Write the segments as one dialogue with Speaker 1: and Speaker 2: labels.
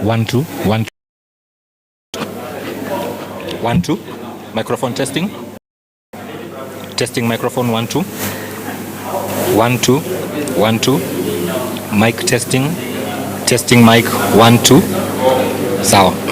Speaker 1: 1 2 1 1 2 microphone testing microphone 1 2 1 2 1 2 mic testing mic 1 2 sawa.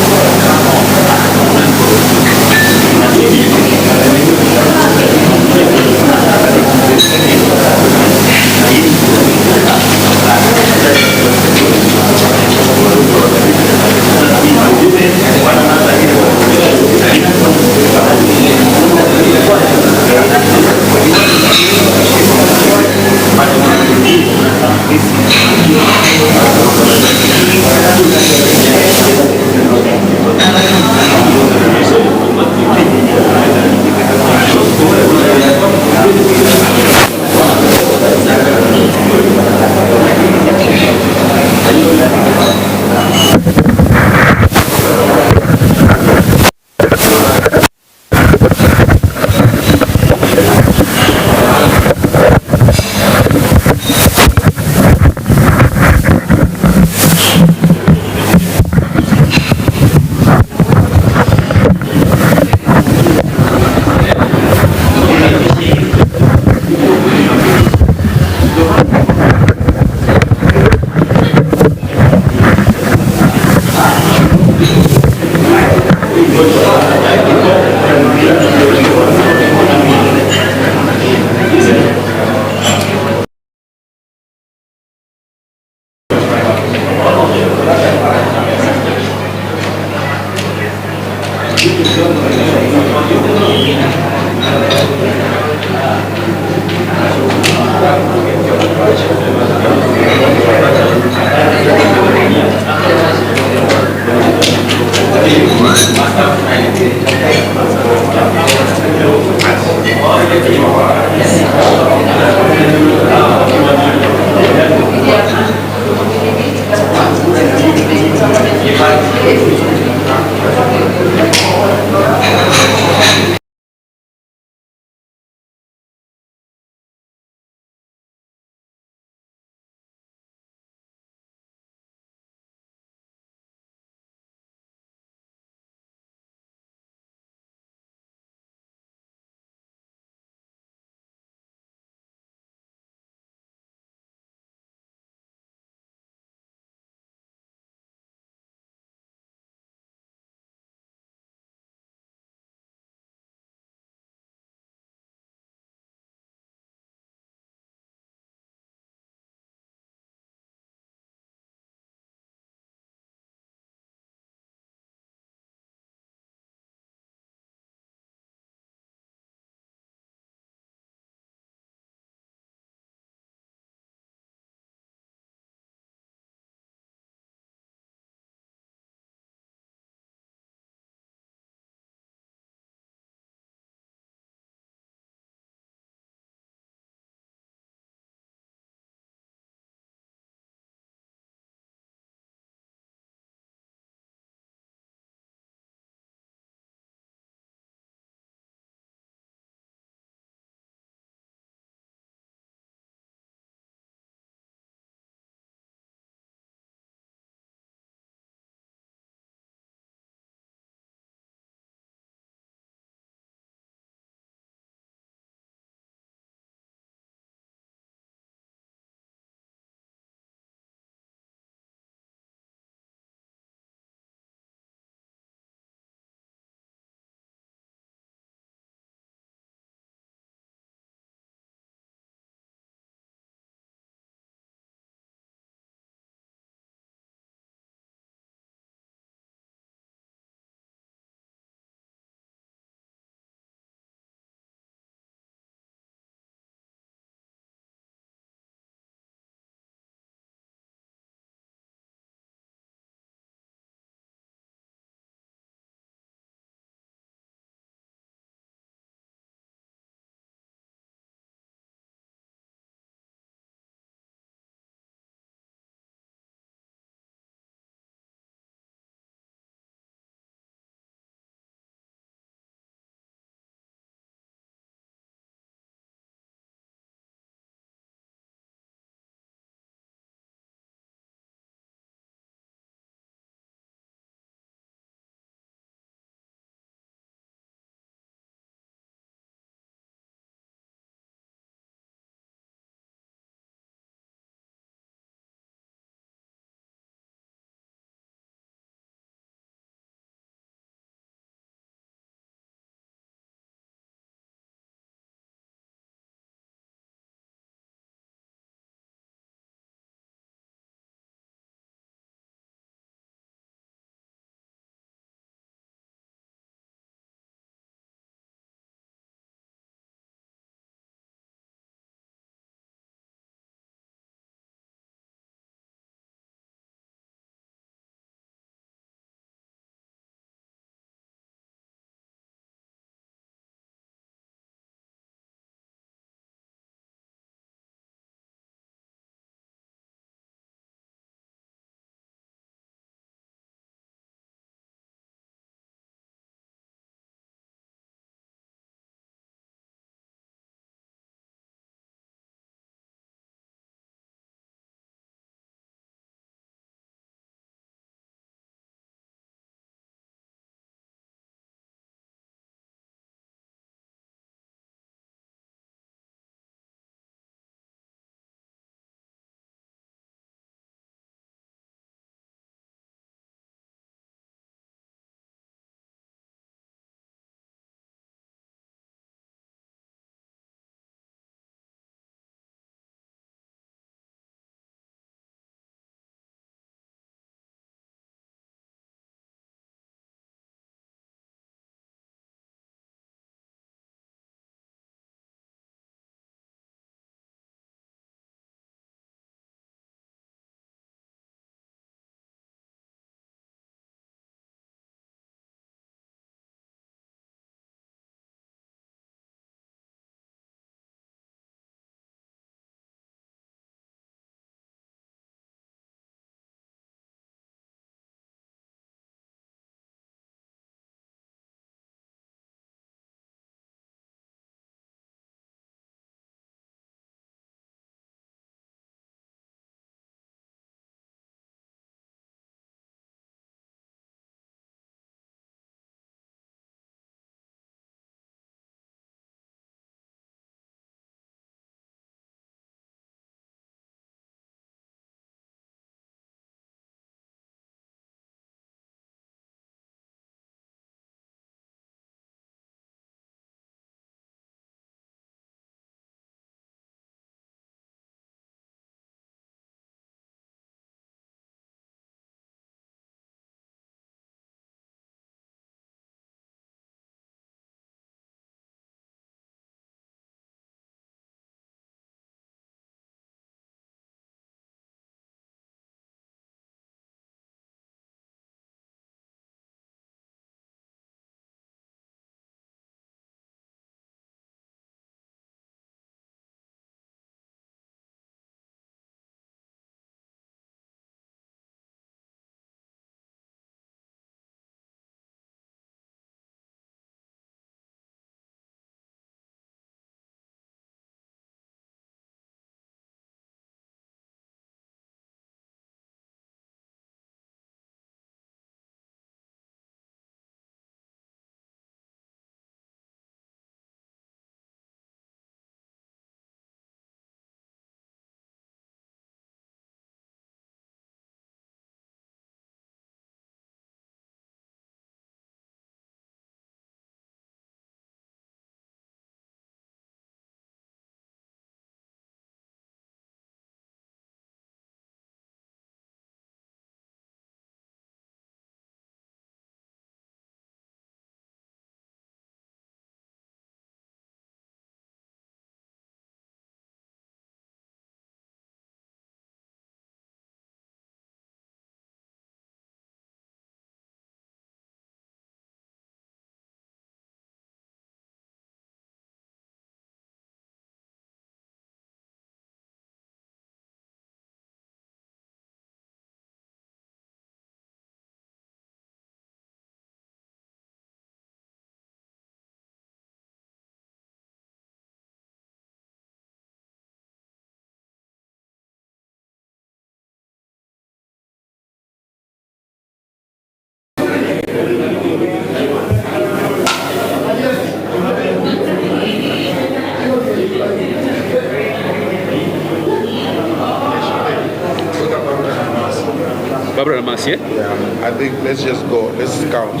Speaker 1: us, yeah?
Speaker 2: Yeah, I think let's just go. Let's count.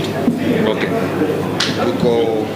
Speaker 1: Okay.
Speaker 2: We go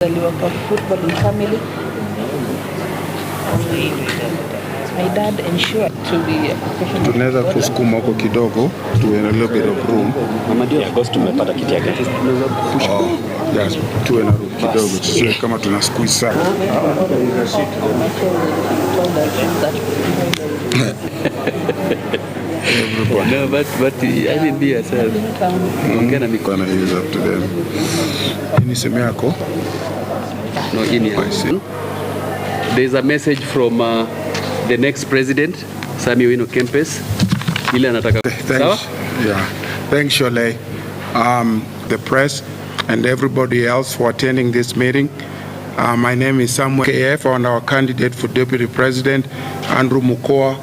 Speaker 3: Aliwapa football in family. My dad ensured to be a professional.
Speaker 2: Tunaweza kusukuma huko kidogo to a little bit of room.
Speaker 1: Yeah, ghost tumepata kiti yake.
Speaker 2: Yes, tuwe na room kidogo. Sio kama tuna squeeze sana.
Speaker 4: No, but I mean be yourself. Ongea na mikono.
Speaker 2: Gonna use up to them. Ni sema yako?
Speaker 4: No, in here. There's a message from the next president, Sammy Owino Kempes. Ile anataka. Sawa?
Speaker 2: Yeah. Thanks, Shole. The press and everybody else for attending this meeting. My name is Samuel KF, and our candidate for Deputy President, Andrew Mukoa.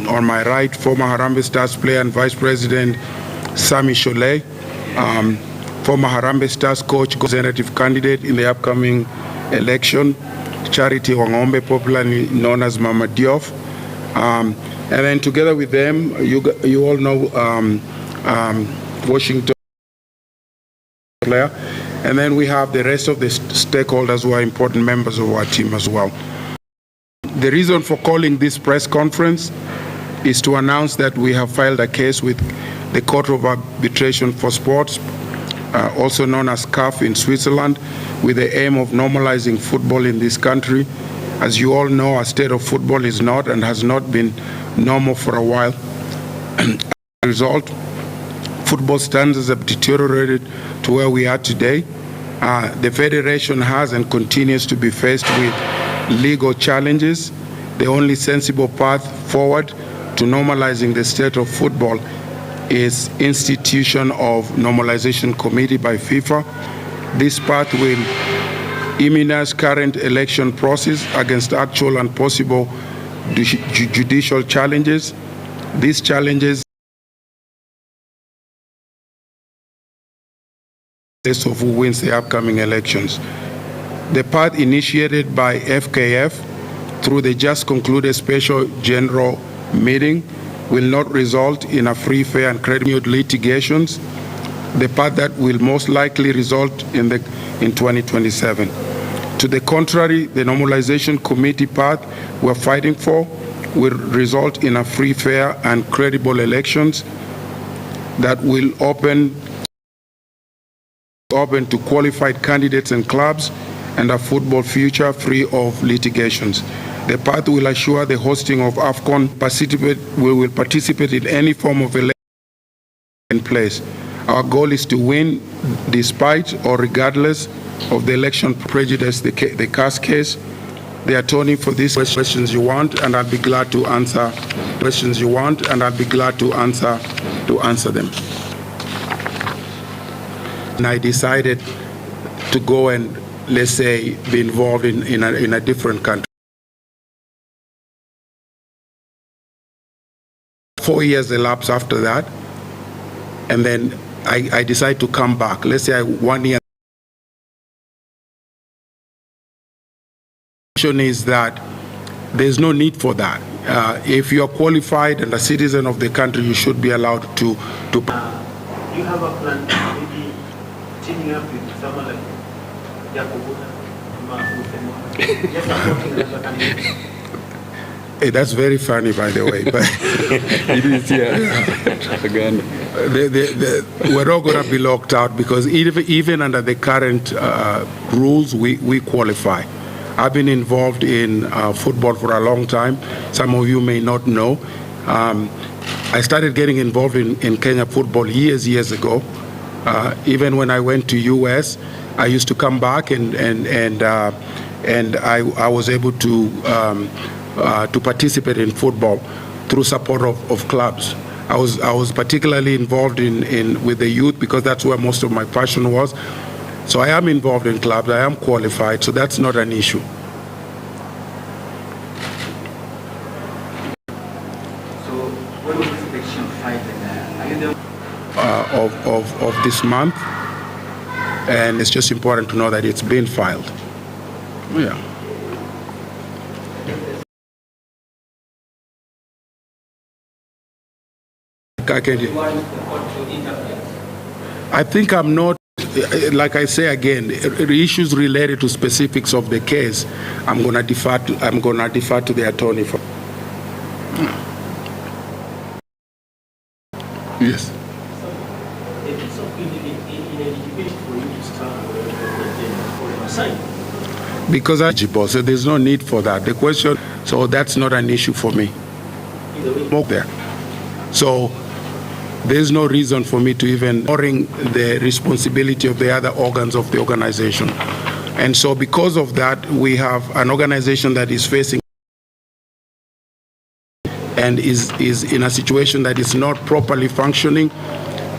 Speaker 2: On my right, former Harambee Stars player and Vice President, Sammy Shole. Former Harambee Stars coach, representative candidate in the upcoming election, Charity Wangombe, popularly known as Mama Diof. And then together with them, you all know Washington player. And then we have the rest of the stakeholders who are important members of our team as well. The reason for calling this press conference is to announce that we have filed a case with the Court of Arbitration for Sports, also known as CAF in Switzerland, with the aim of normalizing football in this country. As you all know, our state of football is not and has not been normal for a while. As a result, football standards have deteriorated to where we are today. The Federation has and continues to be faced with legal challenges. The only sensible path forward to normalizing the state of football is institution of normalization committee by FIFA. This path will immunize current election process against actual and possible judicial challenges. These challenges of who wins the upcoming elections. The path initiated by FKF through the just concluded special general meeting will not result in a free, fair, and credible litigations. The path that will most likely result in 2027. To the contrary, the normalization committee path we're fighting for will result in a free, fair, and credible elections that will open to qualified candidates and clubs and a football future free of litigations. The path will assure the hosting of AFCON will participate in any form of election in place. Our goal is to win despite or regardless of the election prejudice, the CAS case. The attorney for these questions you want, and I'll be glad to answer questions you want, and I'll be glad to answer them. And I decided to go and, let's say, be involved in a different country. 4 years elapsed after that, and then I decided to come back. Let's say 1 year. Is that there's no need for that. If you are qualified and a citizen of the country, you should be allowed to.
Speaker 5: Do you have a plan, maybe teaming up with someone like Jakobuna? Just supporting the candidate?
Speaker 2: Hey, that's very funny, by the way. But
Speaker 4: It is again.
Speaker 2: We're all going to be locked out because even under the current rules, we qualify. I've been involved in football for a long time. Some of you may not know. I started getting involved in Kenya football years ago. Even when I went to US, I used to come back and I was able to participate in football through support of clubs. I was particularly involved with the youth because that's where most of my passion was. So I am involved in clubs, I am qualified, so that's not an issue.
Speaker 5: So when was this election filed? Are you the
Speaker 2: Of this month, and it's just important to know that it's been filed. Yeah. I think I'm not like I say again, issues related to specifics of the case, I'm going to defer to the attorney for. Yes.
Speaker 5: It is of ineligibility for you to start for your assignment.
Speaker 2: Because I'm eligible, so there's no need for that. The question, so that's not an issue for me. There. So there's no reason for me to even ignoring the responsibility of the other organs of the organization. And so because of that, we have an organization that is facing and is in a situation that is not properly functioning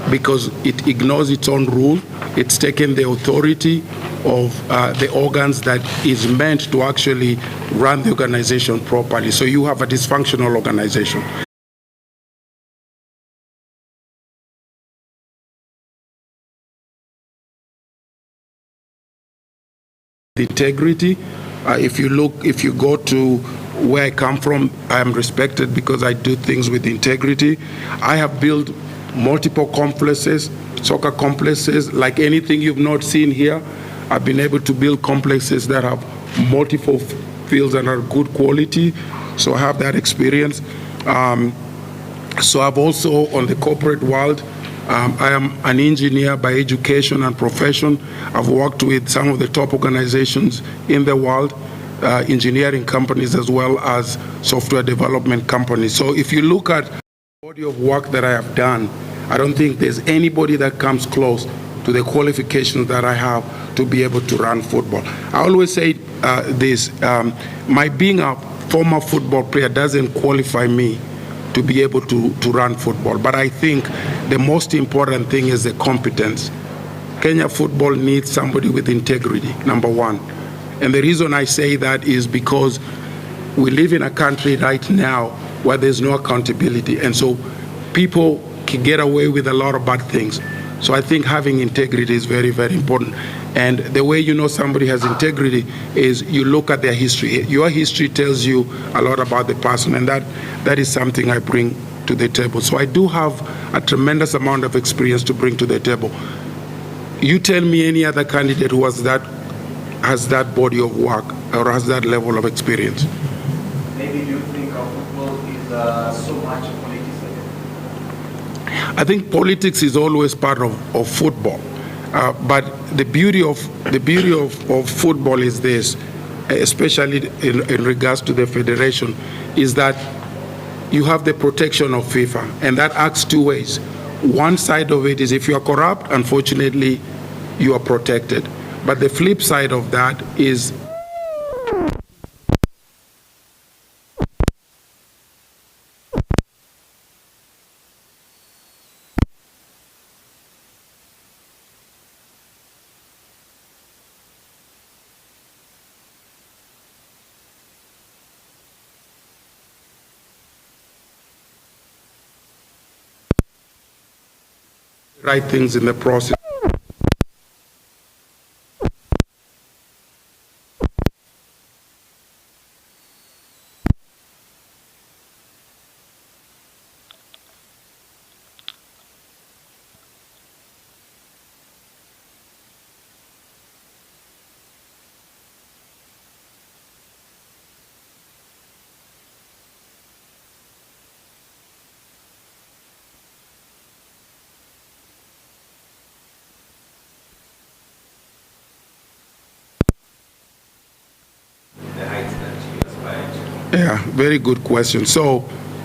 Speaker 2: because it ignores its own rule. It's taken the authority of the organs that is meant to actually run the organization properly. So you have a dysfunctional organization. The integrity, if you go to where I come from, I am respected because I do things with integrity. I have built multiple complexes, soccer complexes, like anything you've not seen here. I've been able to build complexes that have multiple fields and are good quality. So I have that experience. So I've also, on the corporate world, I am an engineer by education and profession. I've worked with some of the top organizations in the world, engineering companies as well as software development companies. So if you look at the body of work that I have done, I don't think there's anybody that comes close to the qualifications that I have to be able to run football. I always say this, my being a former football player doesn't qualify me to be able to run football. But I think the most important thing is the competence. Kenya football needs somebody with integrity, number one. And the reason I say that is because we live in a country right now where there's no accountability. And so people can get away with a lot of bad things. So I think having integrity is very, very important. And the way you know somebody has integrity is you look at their history. Your history tells you a lot about the person, and that is something I bring to the table. So I do have a tremendous amount of experience to bring to the table. You tell me any other candidate who has that body of work or has that level of experience.
Speaker 5: Maybe you think our football is so much politics?
Speaker 2: I think politics is always part of football. But the beauty of football is this, especially in regards to the federation, is that you have the protection of FIFA, and that acts two ways. One side of it is if you are corrupt, unfortunately, you are protected. But the flip side of that is right things in the process. Yeah, very good question. So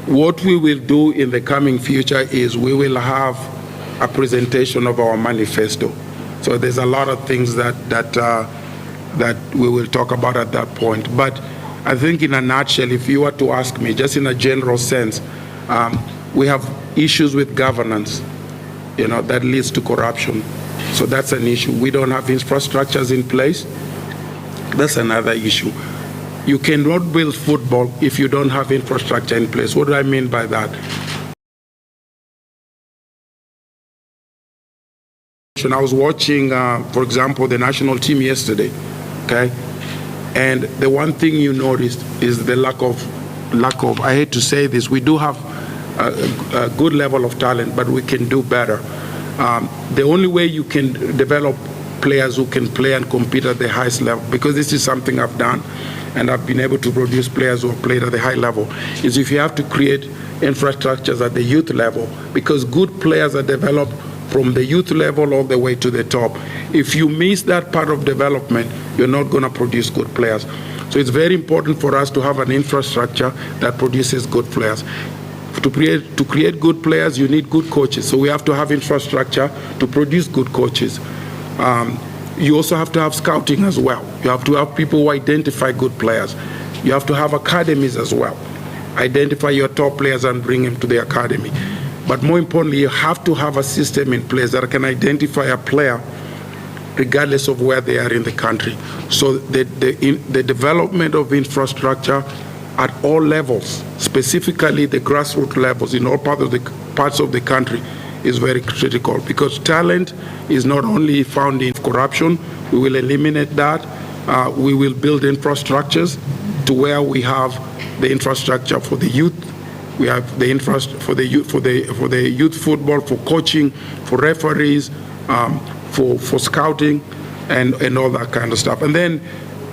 Speaker 2: what we will do in the coming future is we will have a presentation of our manifesto. So there's a lot of things that we will talk about at that point. But I think in a nutshell, if you were to ask me, just in a general sense, we have issues with governance, that leads to corruption. So that's an issue. We don't have infrastructures in place. That's another issue. You cannot build football if you don't have infrastructure in place. What do I mean by that? I was watching, for example, the national team yesterday, okay? And the one thing you noticed is the lack of, I hate to say this, we do have a good level of talent, but we can do better. the only way you can develop players who can play and compete at the highest level, because this is something I've done, and I've been able to produce players who have played at the high level, is if you have to create infrastructures at the youth level, because good players are developed from the youth level all the way to the top. If you miss that part of development, you're not going to produce good players. So it's very important for us to have an infrastructure that produces good players. To create good players, you need good coaches. So we have to have infrastructure to produce good coaches. You also have to have scouting as well. You have to have people who identify good players. You have to have academies as well. Identify your top players and bring them to the academy. But more importantly, you have to have a system in place that can identify a player regardless of where they are in the country. So the development of infrastructure at all levels, specifically the grassroots levels in all parts of the country, is very critical, because talent is not only found in corruption. We will eliminate that. We will build infrastructures to where we have the infrastructure for the youth. We have the infrastructure for the youth football, for coaching, for referees, for scouting, and all that kind of stuff. And then,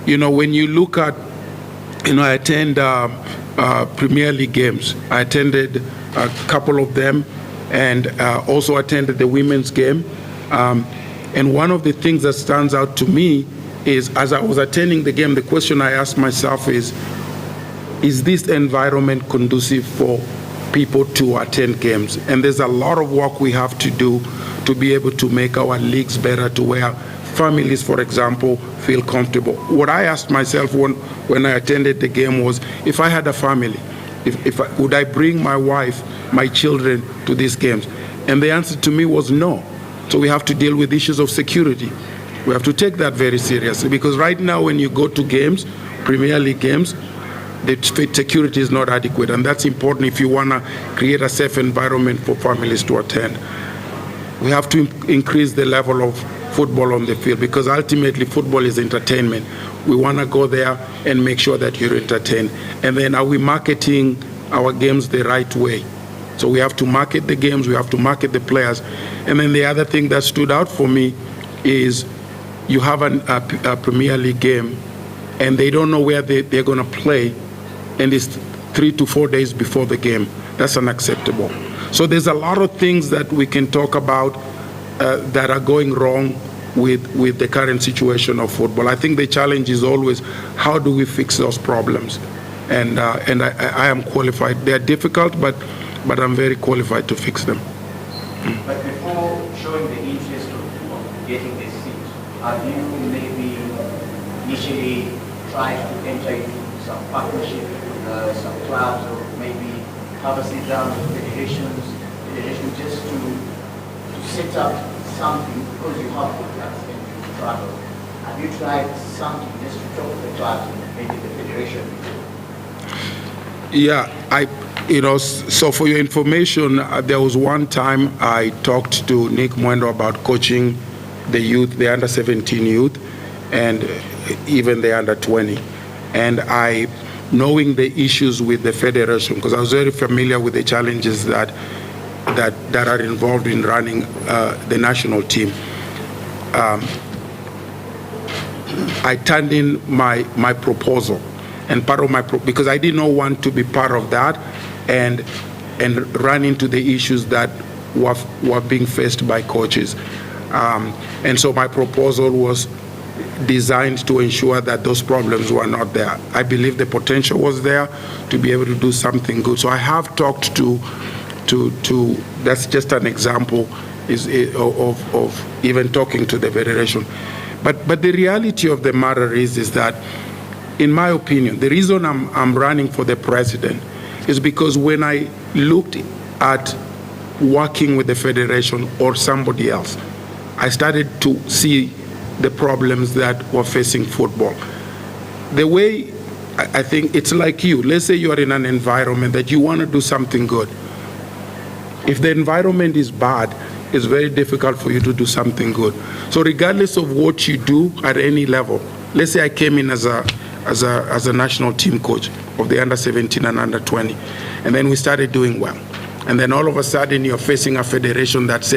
Speaker 2: when you look at, I attend Premier League games. I attended a couple of them, and also attended the women's game. And one of the things that stands out to me is, as I was attending the game, the question I asked myself is this environment conducive for people to attend games? And there's a lot of work we have to do to be able to make our leagues better, to where families, for example, feel comfortable. What I asked myself when I attended the game was, if I had a family, would I bring my wife, my children to these games? And the answer to me was no. So we have to deal with issues of security. We have to take that very seriously, because right now when you go to games, Premier League games, the security is not adequate, and that's important if you want to create a safe environment for families to attend. We have to increase the level of football on the field, because ultimately football is entertainment. We want to go there and make sure that you're entertained. And then, are we marketing our games the right way? So we have to market the games, we have to market the players. And then the other thing that stood out for me is, you have a Premier League game and they don't know where they're going to play, and it's 3 to 4 days before the game. That's unacceptable. So there's a lot of things that we can talk about that are going wrong with the current situation of football. I think the challenge is always, how do we fix those problems? And I am qualified. They are difficult, but I'm very qualified to fix them.
Speaker 5: But before showing the interest of getting this seat, have you maybe initially tried to enter into some partnership with some clubs, or maybe have a sit down with federation just to set up something, because you have the clubs and you travel? Have you tried something just to talk to the clubs and maybe the federation?
Speaker 2: Yeah, so for your information, there was one time I talked to Nick Mwendo about coaching the youth, the under-17 youth, and even the under-20. And knowing the issues with the federation, because I was very familiar with the challenges that are involved in running the national team. I turned in my proposal, and part of because I did not want to be part of that and run into the issues that were being faced by coaches. And so my proposal was designed to ensure that those problems were not there. I believe the potential was there to be able to do something good. So I have talked to that's just an example of even talking to the federation. But the reality of the matter is that, in my opinion, the reason I'm running for the president is because when I looked at working with the federation or somebody else, I started to see the problems that were facing football. The way I think it's like you. Let's say you are in an environment that you want to do something good. If the environment is bad, it's very difficult for you to do something good. So regardless of what you do at any level, let's say I came in as a national team coach of the under-17 and under-20, and then we started doing well. And then all of a sudden you're facing a federation that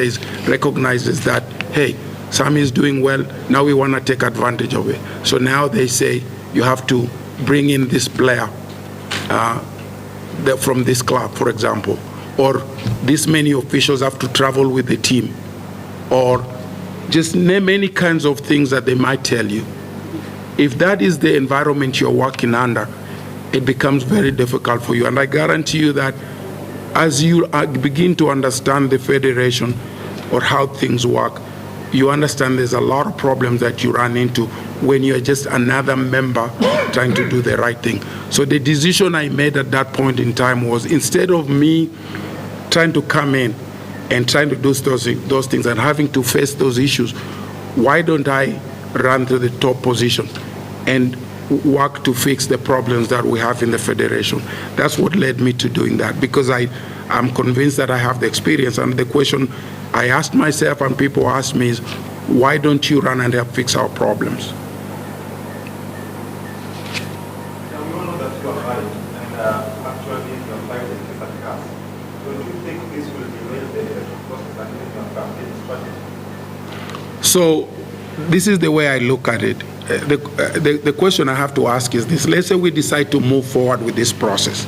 Speaker 2: recognizes that, hey, Sammy is doing well, now we want to take advantage of it. So now they say you have to bring in this player from this club, for example, or this many officials have to travel with the team, or just name any kinds of things that they might tell you. If that is the environment you're working under, it becomes very difficult for you. And I guarantee you that as you begin to understand the federation or how things work, you understand there's a lot of problems that you run into when you're just another member trying to do the right thing. So the decision I made at that point in time was, instead of me trying to come in and trying to do those things and having to face those issues, why don't I run to the top position and work to fix the problems that we have in the federation? That's what led me to doing that, because I'm convinced that I have the experience. And the question I asked myself and people ask me is, why don't you run and help fix our problems?
Speaker 6: Now, we all know that you are married and actually you are fighting this at gas. Don't you think this will derail the election process and even your campaign strategy?
Speaker 2: So this is the way I look at it. The question I have to ask is this. Let's say we decide to move forward with this process.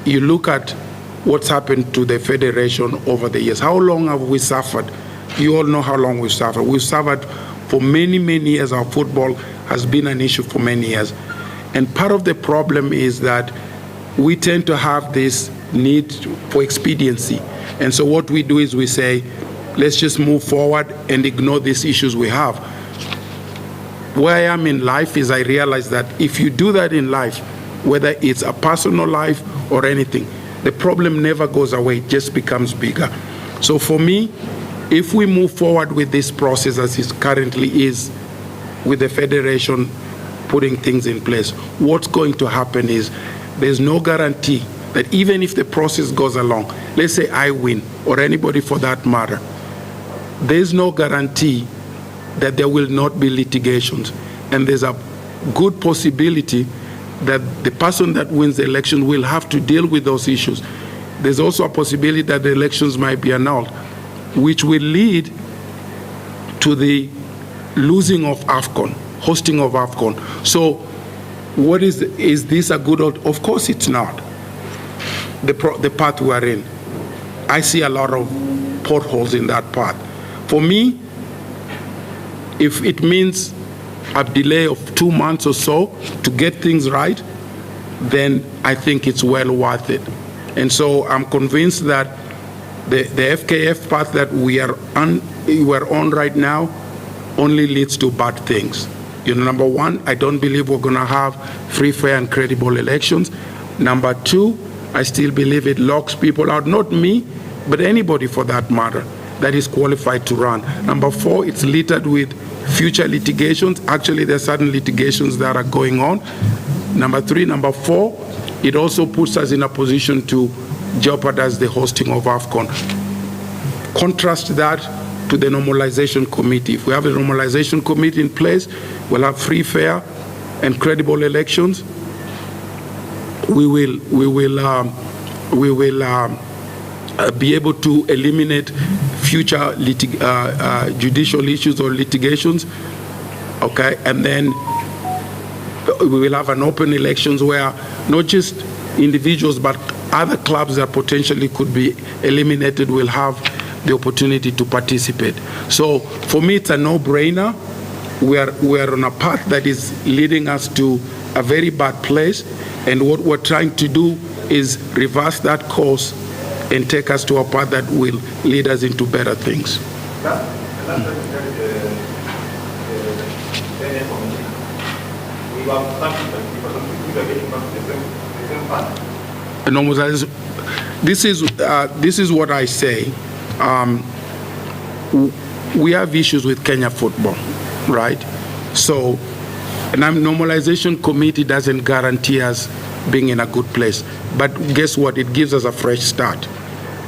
Speaker 2: You look at what's happened to the federation over the years. How long have we suffered? You all know how long we've suffered. We've suffered for many, many years. Our football has been an issue for many years. And part of the problem is that we tend to have this need for expediency. And so what we do is we say, let's just move forward and ignore these issues we have. Where I am in life is I realize that if you do that in life, whether it's a personal life or anything, the problem never goes away, it just becomes bigger. So for me, if we move forward with this process as it currently is, with the federation putting things in place, what's going to happen is there's no guarantee that even if the process goes along, let's say I win, or anybody for that matter, there's no guarantee that there will not be litigations. And there's a good possibility that the person that wins the election will have to deal with those issues. There's also a possibility that the elections might be annulled, which will lead to the losing of AFCON, hosting of AFCON. So what is this a good, of course it's not. The path we are in, I see a lot of potholes in that path. For me, if it means a delay of 2 months or so to get things right, then I think it's well worth it. And so I'm convinced that the FKF path that we're on right now only leads to bad things. Number one, I don't believe we're going to have free, fair, and credible elections. Number two, I still believe it locks people out, not me, but anybody for that matter, that is qualified to run. Number four, it's littered with future litigations. Actually, there are certain litigations that are going on. Number four, it also puts us in a position to jeopardize the hosting of AFCON. Contrast that to the normalization committee. If we have a normalization committee in place, we'll have free, fair, and credible elections. We will be able to eliminate future judicial issues or litigations, okay? And then we will have an open elections where not just individuals but other clubs that potentially could be eliminated will have the opportunity to participate. So for me, it's a no-brainer. We are on a path that is leading us to a very bad place, and what we're trying to do is reverse that course and take us to a path that will lead us into better things. This is what I say. We have issues with Kenya football, right? So, and normalization committee doesn't guarantee us being in a good place. But guess what? It gives us a fresh start.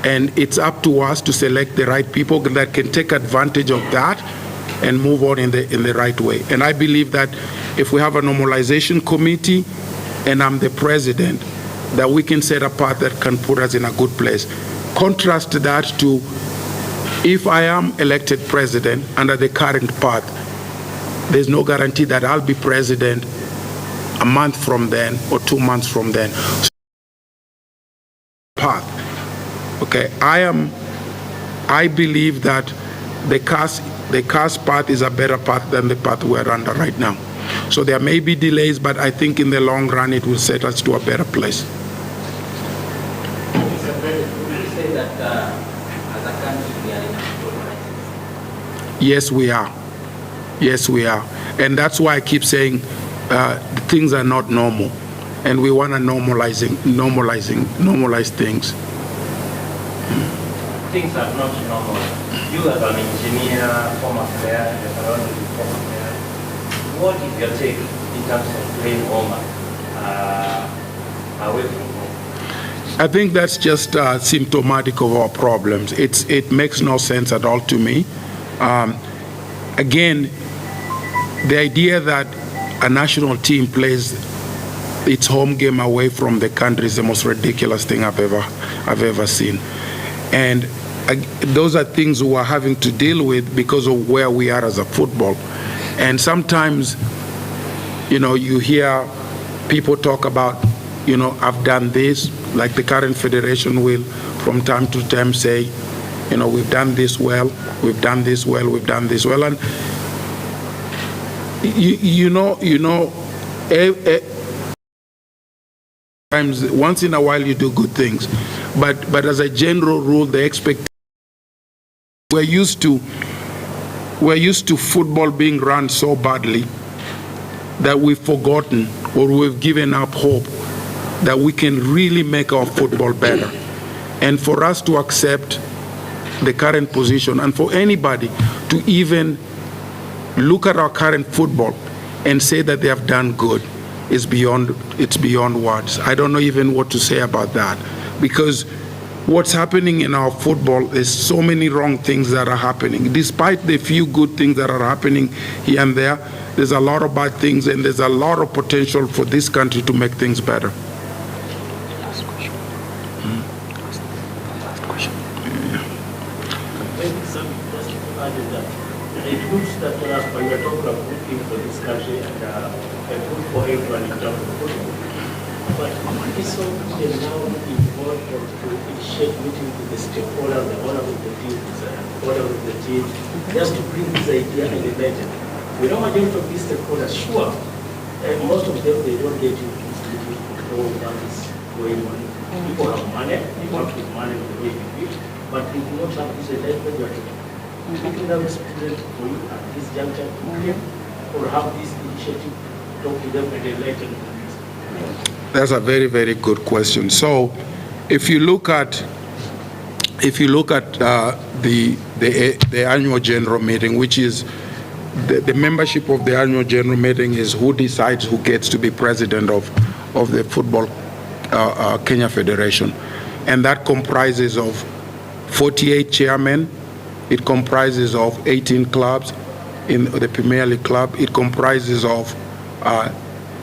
Speaker 2: And it's up to us to select the right people that can take advantage of that and move on in the right way. And I believe that if we have a normalization committee and I'm the president, that we can set apart that can put us in a good place. Contrast that to if I am elected president under the current path, there's no guarantee that I'll be president a month from then or 2 months from then. Path. Okay, I believe that the CAS path is a better path than the path we're under right now. So there may be delays, but I think in the long run it will set us to a better place.
Speaker 5: Mr. President, would you say that as a country we are in a full crisis?
Speaker 2: Yes, we are. Yes, we are. And that's why I keep saying things are not normal. And we want to normalize things.
Speaker 5: Things are not normal. You as an engineer, former player, and surrounded with former players, what is your take in terms of playing home away from home?
Speaker 2: I think that's just symptomatic of our problems. It makes no sense at all to me. Again, the idea that a national team plays its home game away from the country is the most ridiculous thing I've ever seen. And those are things we're having to deal with because of where we are as a football. And sometimes, you hear people talk about, I've done this, like the current federation will from time to time say, we've done this well, we've done this well, we've done this well. And once in a while you do good things, but as a general rule, the expectation we're used to football being run so badly that we've forgotten or we've given up hope that we can really make our football better. And for us to accept the current position and for anybody to even look at our current football and say that they have done good is beyond words. I don't know even what to say about that, because what's happening in our football is so many wrong things that are happening. Despite the few good things that are happening here and there, there's a lot of bad things, and there's a lot of potential for this country to make things better.
Speaker 1: Last question. Last question.
Speaker 7: Maybe some just to add that it looks that when we're talking about good things for this country and good for everyone in terms of football, but it's so now important to initiate meetings with the stakeholders, the owners of the teams, just to bring this idea and implement it. We know majority of these stakeholders, sure, most of them, they don't get into this meeting to know what is going on. People have money, people have put money on the way they do, but they do not have this enlightenment. Making them experience for you at this juncture or have this initiative, talk to them and enlighten them.
Speaker 2: That's a very, very good question. So, if you look at the annual general meeting, which is the membership of the annual general meeting is who decides who gets to be president of the Football Kenya Federation, and that comprises of 48 chairmen. It comprises of 18 clubs in the Premier League club. It comprises of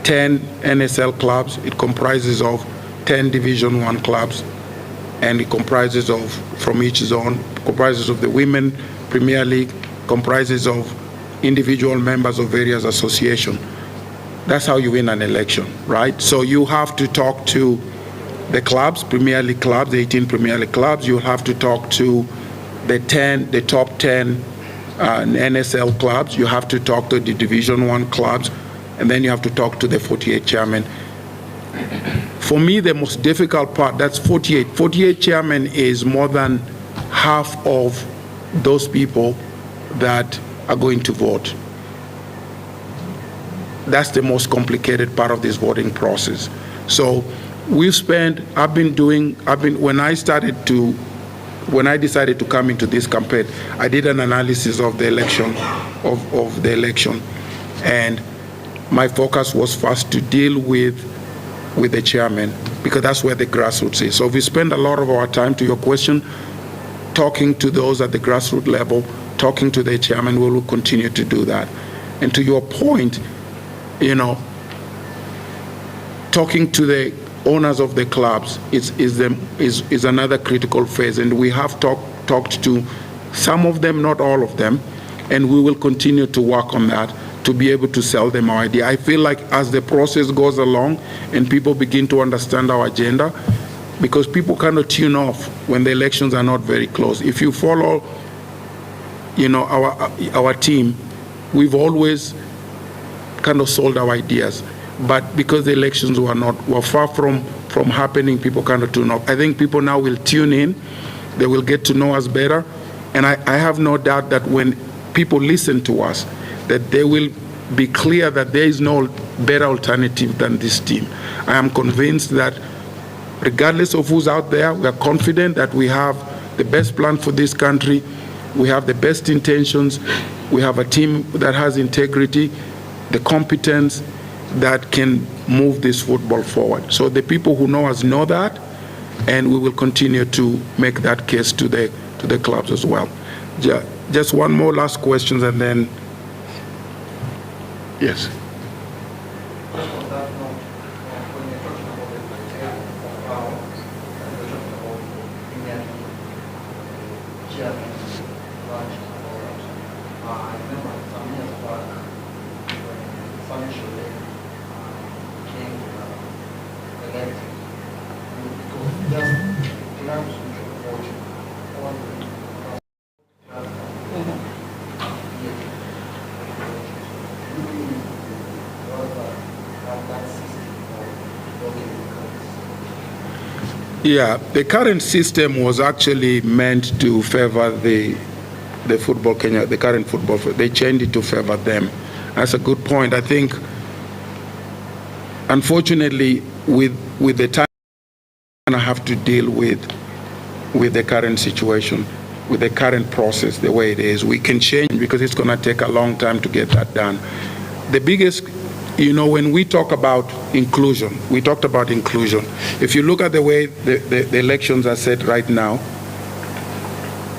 Speaker 2: 10 NSL clubs. It comprises of 10 Division 1 clubs, and it comprises of, from each zone, comprises of the Women Premier League, comprises of individual members of various associations. That's how you win an election, right? So you have to talk to the clubs, Premier League clubs, the 18 Premier League clubs. You have to talk to the top 10 NSL clubs. You have to talk to the Division 1 clubs, and then you have to talk to the 48 chairmen. For me, the most difficult part, that's 48. 48 chairmen is more than half of those people that are going to vote. That's the most complicated part of this voting process. So when I decided to come into this campaign, I did an analysis of the election, and my focus was first to deal with the chairman, because that's where the grassroots is. So we spend a lot of our time, to your question, talking to those at the grassroots level, talking to the chairman. We will continue to do that. And to your point, talking to the owners of the clubs is another critical phase, and we have talked to some of them, not all of them, and we will continue to work on that to be able to sell them our idea. I feel like as the process goes along and people begin to understand our agenda, because people kind of tune off when the elections are not very close. If you follow, our team, we've always kind of sold our ideas, but because the elections were far from happening, people kind of tune off. I think people now will tune in, they will get to know us better, and I have no doubt that when people listen to us, that they will be clear that there is no better alternative than this team. I am convinced that regardless of who's out there, we are confident that we have the best plan for this country, we have the best intentions, we have a team that has integrity, the competence that can move this football forward. So the people who know us know that, and we will continue to make that case to the clubs as well. Just one more last question, and then, yes.
Speaker 6: Just on that note, when you're talking about the criteria of power, and you're talking about Indian chairman, branch, and all that, I remember some years back when financial aid came elected, because just clubs which were voting on the
Speaker 2: Yeah, the current system was actually meant to favor the football Kenya, the current football. They changed it to favor them. That's a good point. I think, unfortunately, with the time, I have to deal with the current situation, with the current process, the way it is. We can change because it's going to take a long time to get that done. The biggest, when we talk about inclusion, we talked about inclusion. If you look at the way the elections are set right now,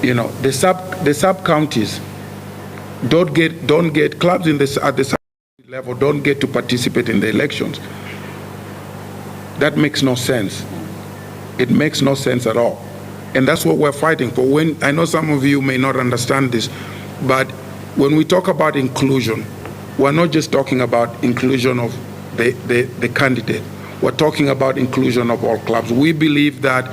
Speaker 2: the sub counties don't get clubs at the sub level don't get to participate in the elections. That makes no sense. It makes no sense at all. And that's what we're fighting for. I know some of you may not understand this, but when we talk about inclusion, we're not just talking about inclusion of the candidate. We're talking about inclusion of all clubs. We believe that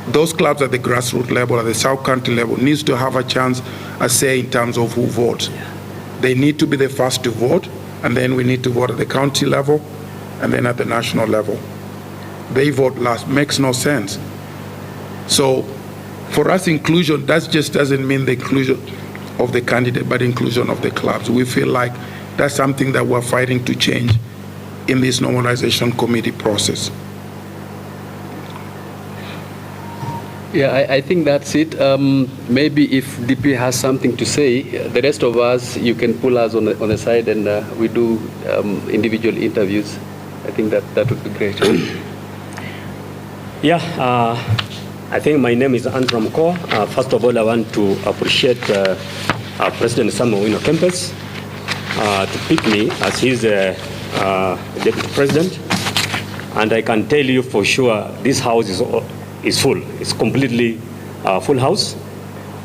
Speaker 2: those clubs at the grassroots level, at the sub-county level, needs to have a chance, a say in terms of who votes. They need to be the first to vote, and then we need to vote at the county level, and then at the national level. They vote last. Makes no sense. So for us, inclusion, that just doesn't mean the inclusion of the candidate, but inclusion of the clubs. We feel like that's something that we're fighting to change in this normalization committee process.
Speaker 4: Yeah, I think that's it. Maybe if DP has something to say, the rest of us, you can pull us on the side, and we do individual interviews. I think that would be great.
Speaker 8: Yeah, I think my name is Andrew Mko. First of all, I want to appreciate President Sammy Owino Kempes to pick me as his deputy president. And I can tell you for sure, this house is full. It's completely full house.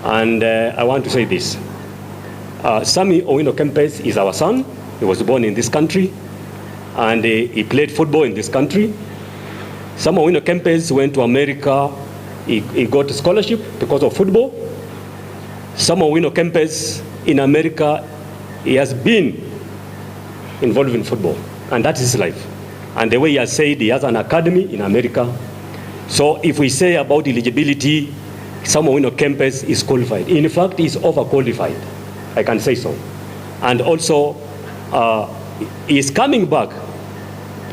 Speaker 8: And I want to say this. Sammy Owino Kempes is our son. He was born in this country, and he played football in this country. Sammy Owino Kempes went to America. He got a scholarship because of football. Sammy Owino Kempes in America, he has been involved in football, and that's his life. And the way he has said, he has an academy in America. So if we say about eligibility, Sammy Owino Kempes is qualified. In fact, he's overqualified. I can say so. And also, he is coming back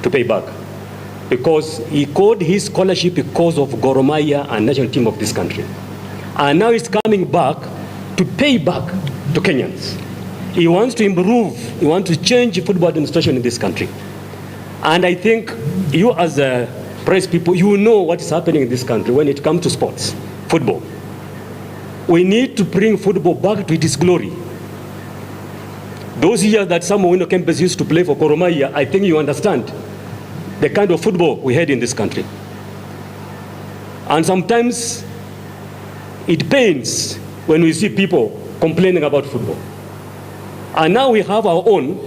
Speaker 8: to pay back, because he got his scholarship because of Gor Mahia and national team of this country. And now he's coming back to pay back to Kenyans. He wants to improve, he wants to change football administration in this country. And I think you as press people, you know what is happening in this country when it comes to sports, football. We need to bring football back to its glory. Those years that Sammy Owino Kempes used to play for Gor Mahia, I think you understand. the kind of football we had in this country. And sometimes it pains when we see people complaining about football. And now we have our own,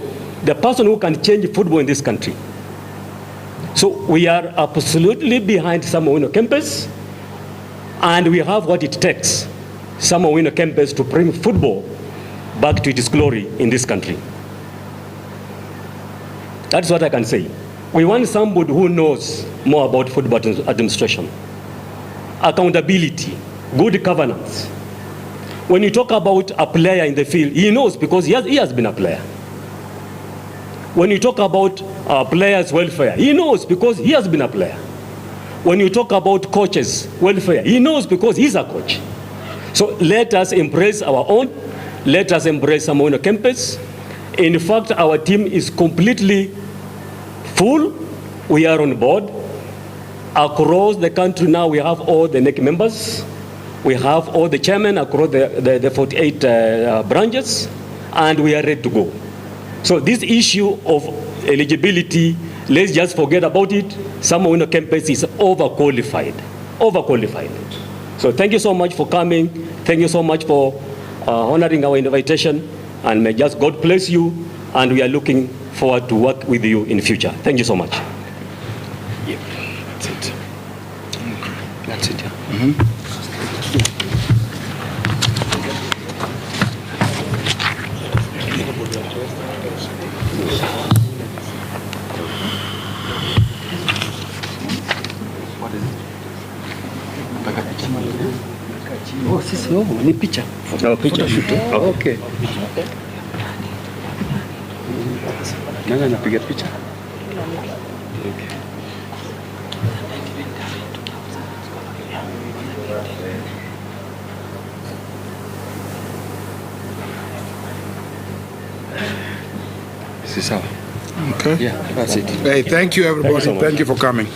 Speaker 8: the person who can change football in this country. So we are absolutely behind Sammy Owino Kempes, and we have what it takes, Sammy Owino Kempes, to bring football back to its glory in this country. That's what I can say. We want somebody who knows more about football administration, accountability, good governance. When you talk about a player in the field, he knows because he has been a player. When you talk about players' welfare, he knows because he has been a player. When you talk about coaches' welfare, he knows because he's a coach. So let us embrace our own. Let us embrace Sammy Owino Kempes. In fact, our team is completely full. We are on board. Across the country now, we have all the NEC members. We have all the chairmen across the 48 branches, and we are ready to go. So this issue of eligibility, let's just forget about it. Sammy Owino Kempes is overqualified. So thank you so much for coming. Thank you so much for honoring our invitation, and may just God bless you, and we are looking forward to work with you in the future. Thank you so much.
Speaker 2: Yep, that's it. Okay.
Speaker 1: That's it, yeah.
Speaker 4: Oh, sisi ni picha.
Speaker 8: Oh, picture.
Speaker 4: Oh, okay. Nani anapiga picha? Okay. This is how.
Speaker 2: Okay.
Speaker 4: Yeah, that's it.
Speaker 2: Hey, thank you, everybody.
Speaker 8: so much.
Speaker 2: Thank you for coming.